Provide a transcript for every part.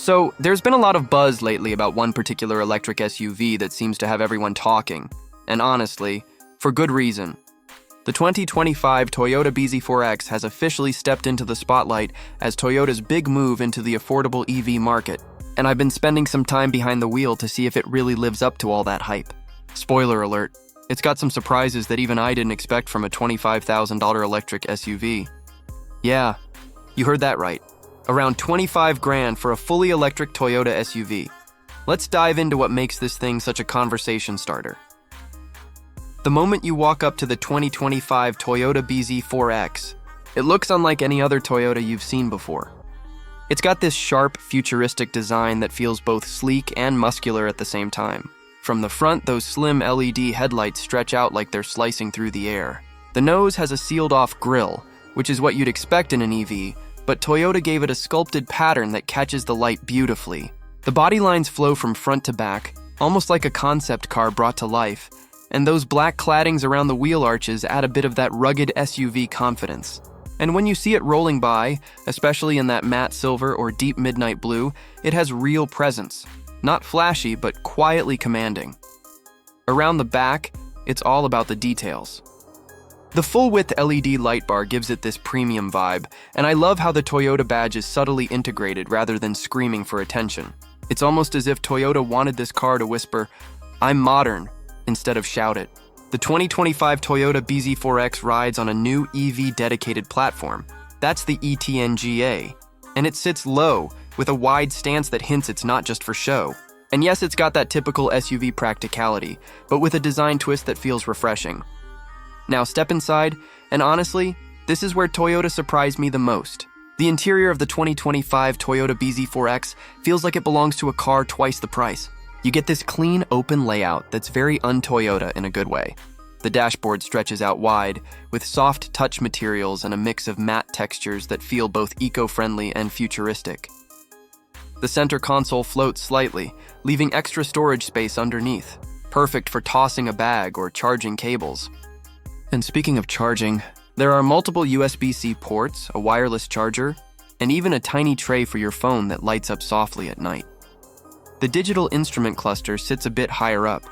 So, there's been a lot of buzz lately about one particular electric SUV that seems to have everyone talking. And honestly, for good reason. The 2025 Toyota BZ4X has officially stepped into the spotlight as Toyota's big move into the affordable EV market. And I've been spending some time behind the wheel to see if it really lives up to all that hype. Spoiler alert, it's got some surprises that even I didn't expect from a $25,000 electric SUV. Yeah, you heard that right. Around 25 grand for a fully electric Toyota SUV. Let's dive into what makes this thing such a conversation starter. The moment you walk up to the 2025 Toyota BZ4X, it looks unlike any other Toyota you've seen before. It's got this sharp, futuristic design that feels both sleek and muscular at the same time. From the front, those slim LED headlights stretch out like they're slicing through the air. The nose has a sealed-off grille, which is what you'd expect in an EV, but Toyota gave it a sculpted pattern that catches the light beautifully. The body lines flow from front to back, almost like a concept car brought to life, and those black claddings around the wheel arches add a bit of that rugged SUV confidence. And when you see it rolling by, especially in that matte silver or deep midnight blue, it has real presence. Not flashy, but quietly commanding. Around the back, it's all about the details. The full-width LED light bar gives it this premium vibe, and I love how the Toyota badge is subtly integrated rather than screaming for attention. It's almost as if Toyota wanted this car to whisper, "I'm modern," instead of shout it. The 2025 Toyota BZ4X rides on a new EV-dedicated platform. That's the ETNGA, and it sits low, with a wide stance that hints it's not just for show. And yes, it's got that typical SUV practicality, but with a design twist that feels refreshing. Now step inside, and honestly, this is where Toyota surprised me the most. The interior of the 2025 Toyota BZ4X feels like it belongs to a car twice the price. You get this clean, open layout that's very un-Toyota in a good way. The dashboard stretches out wide, with soft touch materials and a mix of matte textures that feel both eco-friendly and futuristic. The center console floats slightly, leaving extra storage space underneath, perfect for tossing a bag or charging cables. And speaking of charging, there are multiple USB-C ports, a wireless charger, and even a tiny tray for your phone that lights up softly at night. The digital instrument cluster sits a bit higher up,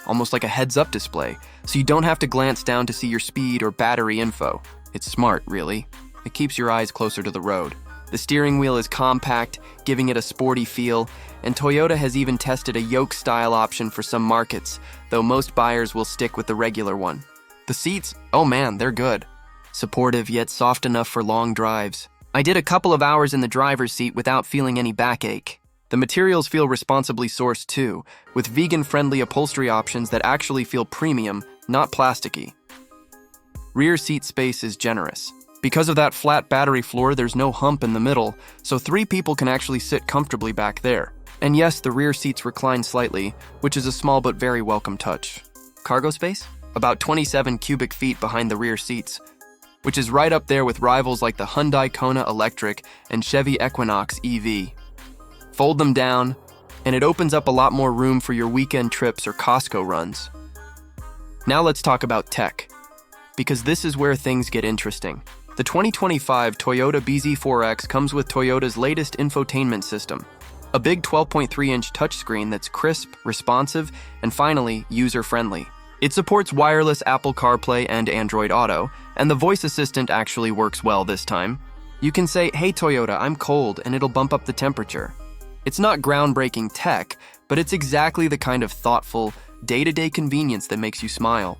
almost like a heads-up display, so you don't have to glance down to see your speed or battery info. It's smart, really. It keeps your eyes closer to the road. The steering wheel is compact, giving it a sporty feel, and Toyota has even tested a yoke-style option for some markets, though most buyers will stick with the regular one. The seats, oh man, they're good. Supportive yet soft enough for long drives. I did a couple of hours in the driver's seat without feeling any backache. The materials feel responsibly sourced too, with vegan-friendly upholstery options that actually feel premium, not plasticky. Rear seat space is generous. Because of that flat battery floor, there's no hump in the middle, so 3 people can actually sit comfortably back there. And yes, the rear seats recline slightly, which is a small but very welcome touch. Cargo space? About 27 cubic feet behind the rear seats, which is right up there with rivals like the Hyundai Kona Electric and Chevy Equinox EV. Fold them down, and it opens up a lot more room for your weekend trips or Costco runs. Now let's talk about tech, because this is where things get interesting. The 2025 Toyota BZ4X comes with Toyota's latest infotainment system, a big 12.3-inch touchscreen that's crisp, responsive, and finally, user-friendly. It supports wireless Apple CarPlay and Android Auto, and the voice assistant actually works well this time. You can say, "Hey Toyota, I'm cold," and it'll bump up the temperature. It's not groundbreaking tech, but it's exactly the kind of thoughtful, day-to-day convenience that makes you smile.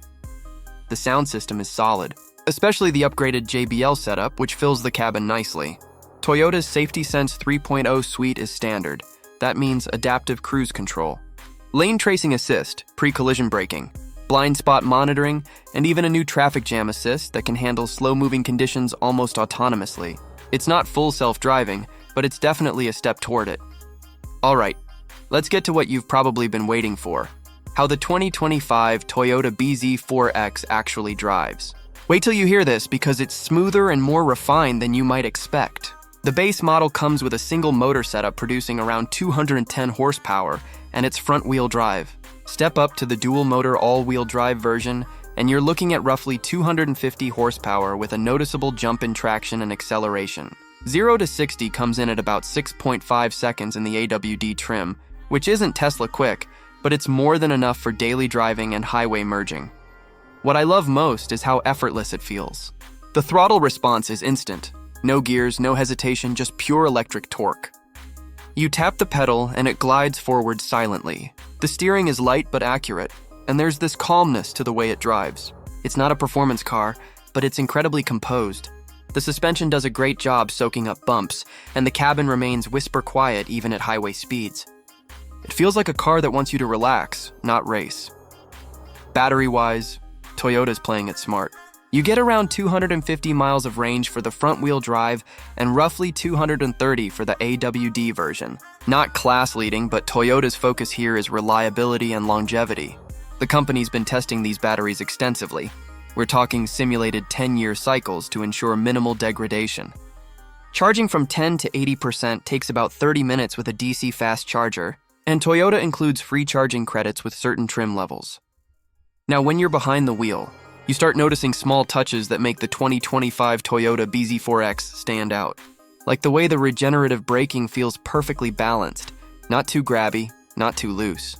The sound system is solid, especially the upgraded JBL setup, which fills the cabin nicely. Toyota's Safety Sense 3.0 suite is standard. That means adaptive cruise control, lane tracing assist, pre-collision braking, blind spot monitoring, and even a new traffic jam assist that can handle slow-moving conditions almost autonomously. It's not full self-driving, but it's definitely a step toward it. Alright, let's get to what you've probably been waiting for: how the 2025 Toyota BZ4X actually drives. Wait till you hear this, because it's smoother and more refined than you might expect. The base model comes with a single motor setup producing around 210 horsepower, and it's front-wheel drive. Step up to the dual-motor all-wheel drive version, and you're looking at roughly 250 horsepower with a noticeable jump in traction and acceleration. 0 to 60 comes in at about 6.5 seconds in the AWD trim, which isn't Tesla quick, but it's more than enough for daily driving and highway merging. What I love most is how effortless it feels. The throttle response is instant. No gears, no hesitation, just pure electric torque. You tap the pedal and it glides forward silently. The steering is light but accurate, and there's this calmness to the way it drives. It's not a performance car, but it's incredibly composed. The suspension does a great job soaking up bumps, and the cabin remains whisper quiet even at highway speeds. It feels like a car that wants you to relax, not race. Battery-wise, Toyota's playing it smart. You get around 250 miles of range for the front-wheel drive and roughly 230 for the AWD version. Not class-leading, but Toyota's focus here is reliability and longevity. The company's been testing these batteries extensively. We're talking simulated 10-year cycles to ensure minimal degradation. Charging from 10 to 80% takes about 30 minutes with a DC fast charger, and Toyota includes free charging credits with certain trim levels. Now, when you're behind the wheel, you start noticing small touches that make the 2025 Toyota BZ4X stand out. Like the way the regenerative braking feels perfectly balanced, not too grabby, not too loose.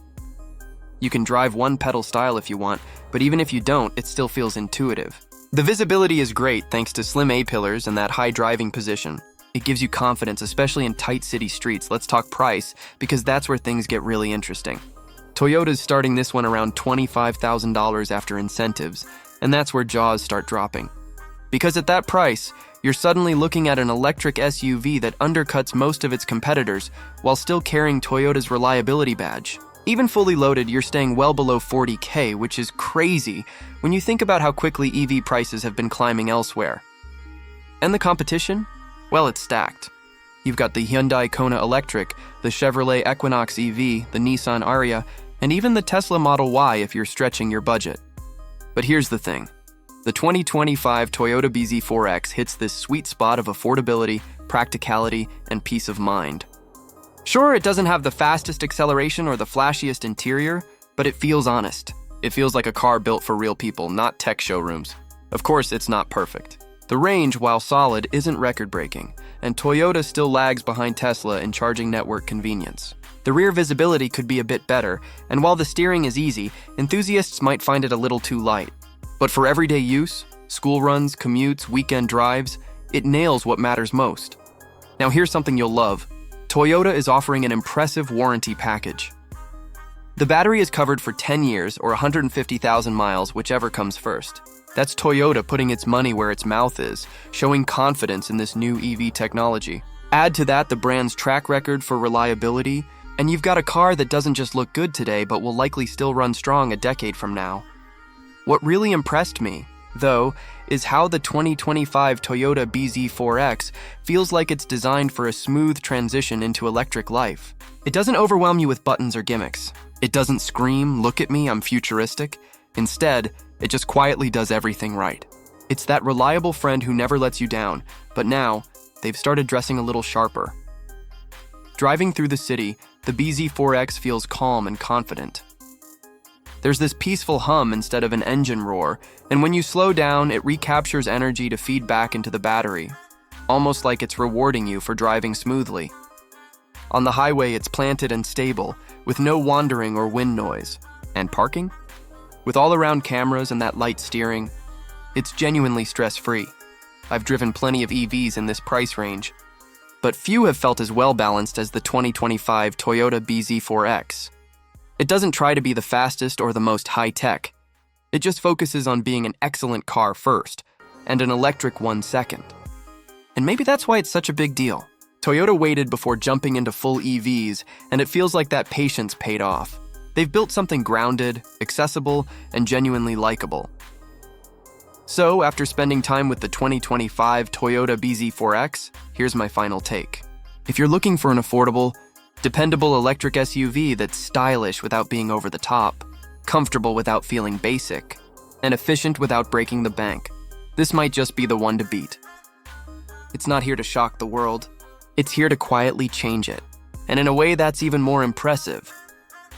You can drive one pedal style if you want, but even if you don't, it still feels intuitive. The visibility is great thanks to slim A-pillars and that high driving position. It gives you confidence, especially in tight city streets. Let's talk price, because that's where things get really interesting. Toyota's starting this one around $25,000 after incentives, and that's where jaws start dropping. Because at that price, you're suddenly looking at an electric SUV that undercuts most of its competitors while still carrying Toyota's reliability badge. Even fully loaded, you're staying well below $40K, which is crazy when you think about how quickly EV prices have been climbing elsewhere. And the competition? Well, it's stacked. You've got the Hyundai Kona Electric, the Chevrolet Equinox EV, the Nissan Ariya, and even the Tesla Model Y if you're stretching your budget. But here's the thing. The 2025 Toyota BZ4X hits this sweet spot of affordability, practicality, and peace of mind. Sure, it doesn't have the fastest acceleration or the flashiest interior, but it feels honest. It feels like a car built for real people, not tech showrooms. Of course, it's not perfect. The range, while solid, isn't record-breaking, and Toyota still lags behind Tesla in charging network convenience. The rear visibility could be a bit better, and while the steering is easy, enthusiasts might find it a little too light. But for everyday use, school runs, commutes, weekend drives, it nails what matters most. Now here's something you'll love. Toyota is offering an impressive warranty package. The battery is covered for 10 years or 150,000 miles, whichever comes first. That's Toyota putting its money where its mouth is, showing confidence in this new EV technology. Add to that the brand's track record for reliability, and you've got a car that doesn't just look good today, but will likely still run strong a decade from now. What really impressed me, though, is how the 2025 Toyota BZ4X feels like it's designed for a smooth transition into electric life. It doesn't overwhelm you with buttons or gimmicks. It doesn't scream, "Look at me, I'm futuristic." Instead, it just quietly does everything right. It's that reliable friend who never lets you down, but now, they've started dressing a little sharper. Driving through the city, the BZ4X feels calm and confident. There's this peaceful hum instead of an engine roar, and when you slow down, it recaptures energy to feed back into the battery, almost like it's rewarding you for driving smoothly. On the highway, it's planted and stable, with no wandering or wind noise. And parking? With all-around cameras and that light steering, it's genuinely stress-free. I've driven plenty of EVs in this price range, but few have felt as well-balanced as the 2025 Toyota BZ4X. It doesn't try to be the fastest or the most high-tech. It just focuses on being an excellent car first, and an electric one second. And maybe that's why it's such a big deal. Toyota waited before jumping into full EVs, and it feels like that patience paid off. They've built something grounded, accessible, and genuinely likable. So, after spending time with the 2025 Toyota BZ4X, here's my final take. If you're looking for an affordable, dependable electric SUV that's stylish without being over the top, comfortable without feeling basic, and efficient without breaking the bank, this might just be the one to beat. It's not here to shock the world. It's here to quietly change it. And in a way that's even more impressive.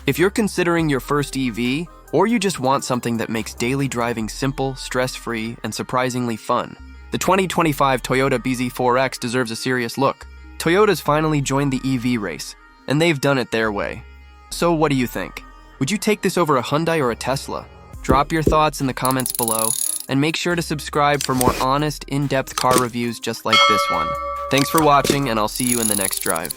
If you're considering your first EV, or you just want something that makes daily driving simple, stress-free, and surprisingly fun, The 2025 Toyota BZ4X deserves a serious look. Toyota's finally joined the EV race, and they've done it their way. So what do you think? Would you take this over a Hyundai or a Tesla? Drop your thoughts in the comments below, and make sure to subscribe for more honest, in-depth car reviews just like this one. Thanks for watching, and I'll see you in the next drive.